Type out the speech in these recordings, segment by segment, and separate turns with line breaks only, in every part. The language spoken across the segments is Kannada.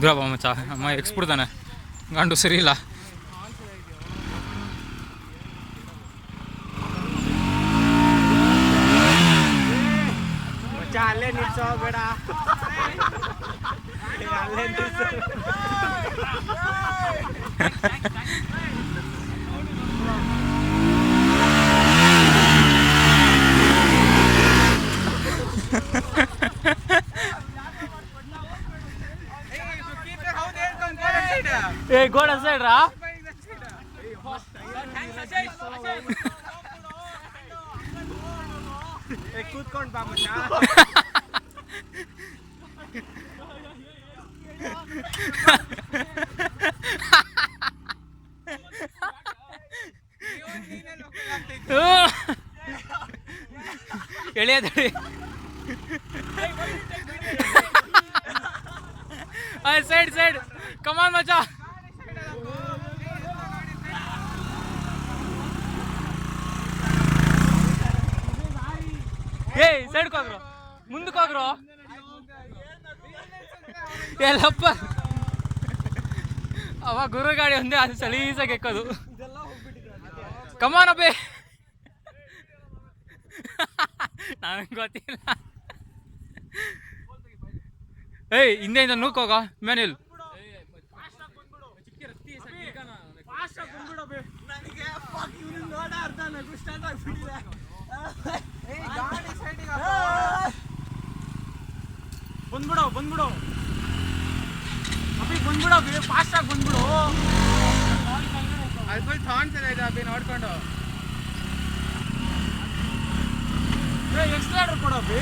ಗುರಪ್ಪ ಮಚ್ಚ ಅಮ್ಮ ಎಕ್ಸ್ಬಿಡ್ತಾನೆ ಗಂಡು ಸರಿ ಇಲ್ಲ.
ಅಲ್ಲೇ ನಿಲ್ಸೋ ಬೇಡ. ಅಲ್ಲೇ ನಿಲ್ಸೋ.
ಏ ಗೋಡ ಸೈಡ್ ರಾ
ಕೂತ್ಕೊಂಡ್ ಬಾ ಮಚ್ಚ.
ಎಳೆಯದಳಿ ಸೈಡ್ ಸೈಡ್ ಕಮಾನ್ ಮಚ್ಚ. ಏಯ್ ಸೈಡ್ಗೆ ಹೋಗ್ರು, ಮುಂದಕ್ಕೆ ಹೋಗ್ರು ಎಲ್ಲಪ್ಪ. ಅವ ಗುರು ಗಾಡಿ ಒಂದೇ ಅದು ಸಲೀಸಾಗಿ ಎಕ್ಕೋದು. ಕಮಾನಪ್ಪಿ ನನಗೆ ಗೊತ್ತಿಲ್ಲ. ಏಯ್ ಹಿಂದೆಯಿಂದ ನೂಕೋಗ ಮೇನಿಲ್.
ಬಂದ್ಬಿಡು ಬಂದ್ಬಿಡು ಅಭಿ ಬಂದ್ಬಿಡು ಅಭಿ, ಫಾಸ್ಟ್ ಆಗಿ ಬಂದ್ಬಿಡು. ಅದು ಫುಲ್ ಕಾಣ್ತಿದೆ ಇದು ಅಭಿ ನೋಡ್ಕೊಂಡು. ಎಕ್ಸ್ಟ್ರಾಡರ್ ಕೊಡು ಅಭಿ.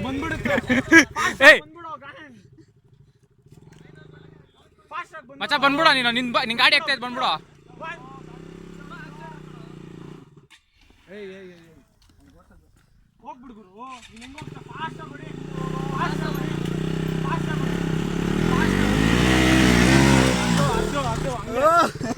ಬಂದ್ಬಿಡುತ್ತೆ
ಮಚ್ಚ ಬಂದ್ಬಿಡ ನೀನು. ನಿನ್ ಗಾಡಿ ಆಗ್ತಾ ಇದ್ ಬಂದ್ಬಿಡ.
ಹೋಗ್ಬಿಡು ಗುರು, ನೀನ್ ಹೆಂಗ್ ಹೋಗ್ತಾ